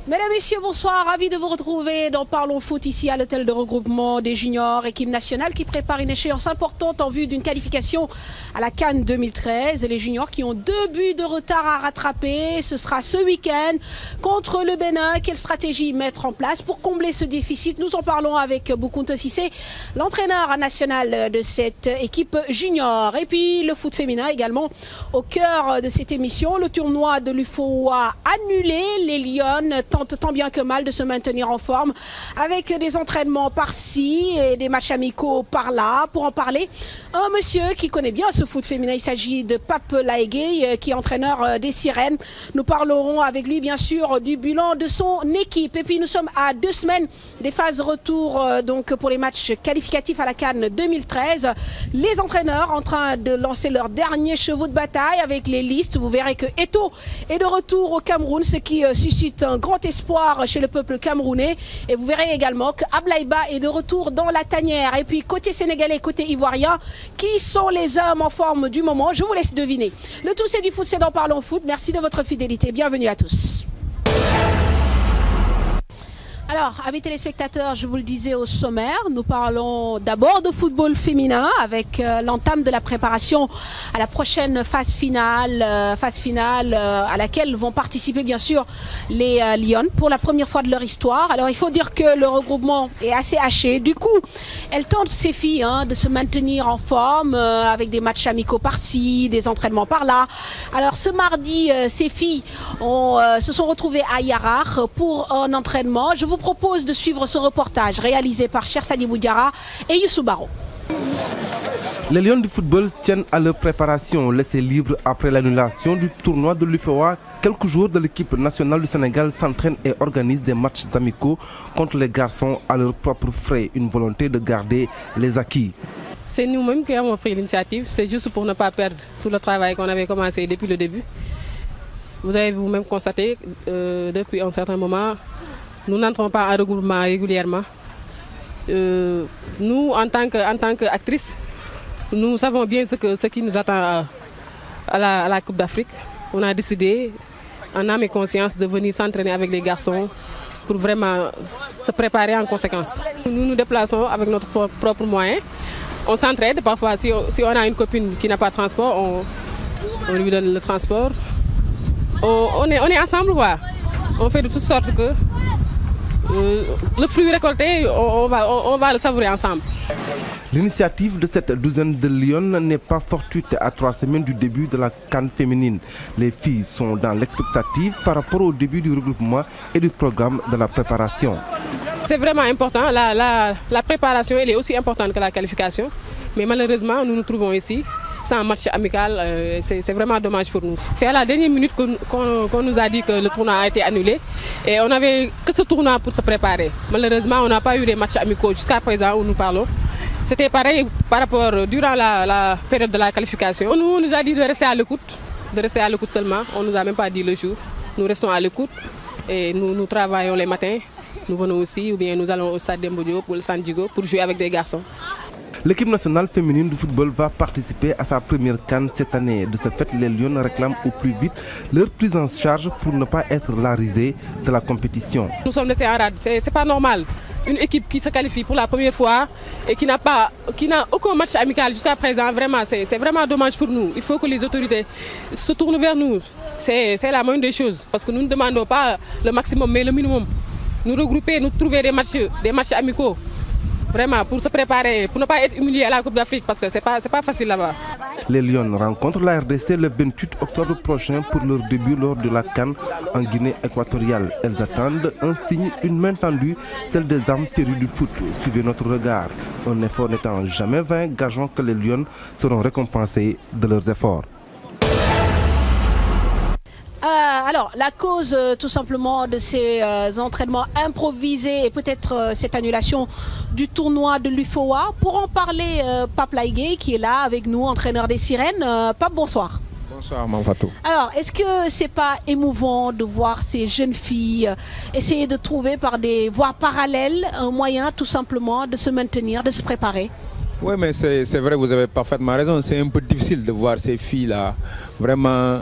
Mesdames, Messieurs, bonsoir. Ravi de vous retrouver dans Parlons Foot ici à l'hôtel de regroupement des juniors, équipe nationale qui prépare une échéance importante en vue d'une qualification à la CAN 2013. Les juniors qui ont 2 buts de retard à rattraper. Ce sera ce week-end contre le Bénin. Quelle stratégie mettre en place pour combler ce déficit? Nous en parlons avec Boukounta Cissé, l'entraîneur national de cette équipe junior. Et puis le foot féminin également au cœur de cette émission. Le tournoi de l'UFOA annulé. Les Lions tentent tant bien que mal de se maintenir en forme avec des entraînements par-ci et des matchs amicaux par-là. Pour en parler, un monsieur qui connaît bien ce foot féminin, il s'agit de Pape Laïgué qui est entraîneur des Sirènes. Nous parlerons avec lui bien sûr du bilan de son équipe. Et puis nous sommes à 2 semaines des phases retour donc pour les matchs qualificatifs à la CAN 2013. Les entraîneurs en train de lancer leurs derniers chevaux de bataille avec les listes. Vous verrez que Eto'o est de retour au Cameroun, ce qui suscite un grand espoir chez le peuple camerounais. Et vous verrez également que Ablaïba est de retour dans la tanière. Et puis côté sénégalais, côté ivoirien, qui sont les hommes en forme du moment? Je vous laisse deviner. Le tout c'est du foot, c'est dans Parlons Foot. Merci de votre fidélité. Bienvenue à tous. Alors, amis téléspectateurs, je vous le disais au sommaire, nous parlons d'abord de football féminin avec l'entame de la préparation à la prochaine phase finale à laquelle vont participer bien sûr les Lions pour la première fois de leur histoire. Alors, il faut dire que le regroupement est assez haché. Du coup, elles tentent ces filles de se maintenir en forme avec des matchs amicaux par-ci, des entraînements par-là. Alors, ce mardi, ces filles se sont retrouvées à Yarar pour un entraînement. Je vous propose de suivre ce reportage réalisé par Chersani Boudiara et Youssou Baro. Les Lions du football tiennent à leur préparation laissée libre après l'annulation du tournoi de l'UFOA. Quelques jours de l'équipe nationale du Sénégal s'entraînent et organisent des matchs amicaux contre les garçons à leurs propres frais. Une volonté de garder les acquis. C'est nous-mêmes qui avons pris l'initiative. C'est juste pour ne pas perdre tout le travail qu'on avait commencé depuis le début. Vous avez vous-même constaté depuis un certain moment, nous n'entrons pas en regroupement régulièrement. Nous, en tant qu'actrices, nous savons bien ce qui nous attend à la Coupe d'Afrique. On a décidé, en âme et conscience, de venir s'entraîner avec les garçons pour vraiment se préparer en conséquence. Nous nous déplaçons avec notre propre moyen. On s'entraide. Parfois, si on a une copine qui n'a pas de transport, on lui donne le transport. On est ensemble, quoi. On fait de toutes sortes que le fruit récolté, on va le savourer ensemble. L'initiative de cette douzaine de Lions n'est pas fortuite à 3 semaines du début de la CAN féminine. Les filles sont dans l'expectative par rapport au début du regroupement et du programme de la préparation. C'est vraiment important. La préparation elle est aussi importante que la qualification. Mais malheureusement, nous nous trouvons ici sans match amical. C'est vraiment dommage pour nous. C'est à la dernière minute qu'on nous a dit que le tournoi a été annulé. Et on n'avait que ce tournoi pour se préparer. Malheureusement, on n'a pas eu les matchs amicaux jusqu'à présent où nous parlons. C'était pareil par rapport durant la période de la qualification. On nous a dit de rester à l'écoute seulement. On ne nous a même pas dit le jour. Nous restons à l'écoute et nous travaillons les matins. Nous venons aussi ou bien nous allons au stade Demba Diop ou le Sandiego pour jouer avec des garçons. L'équipe nationale féminine de football va participer à sa première CAN cette année. De ce fait, les Lions réclament au plus vite leur prise en charge pour ne pas être la risée de la compétition. Nous sommes laissés en rade, c'est pas normal. Une équipe qui se qualifie pour la première fois et qui n'a aucun match amical jusqu'à présent, vraiment, c'est vraiment dommage pour nous. Il faut que les autorités se tournent vers nous. C'est la moindre des choses parce que nous ne demandons pas le maximum mais le minimum. Nous regrouper, nous trouver des matchs amicaux. Vraiment, pour se préparer, pour ne pas être humilié à la Coupe d'Afrique, parce que c'est pas facile là-bas. Les Lions rencontrent la RDC le 28 octobre prochain pour leur début lors de la CAN en Guinée équatoriale. Elles attendent un signe, une main tendue, celle des âmes férues du foot. Suivez notre regard. Un effort n'étant jamais vain, gageons que les Lions seront récompensés de leurs efforts. Alors, la cause tout simplement de ces entraînements improvisés et peut-être cette annulation du tournoi de l'UFOA. Pour en parler, Pape Laïgué qui est là avec nous, entraîneur des Sirènes. Pape, bonsoir. Bonsoir, Manfatou. Alors, est-ce que c'est pas émouvant de voir ces jeunes filles essayer de trouver par des voies parallèles un moyen tout simplement de se maintenir, de se préparer? Oui, mais c'est vrai, vous avez parfaitement raison. C'est un peu difficile de voir ces filles-là vraiment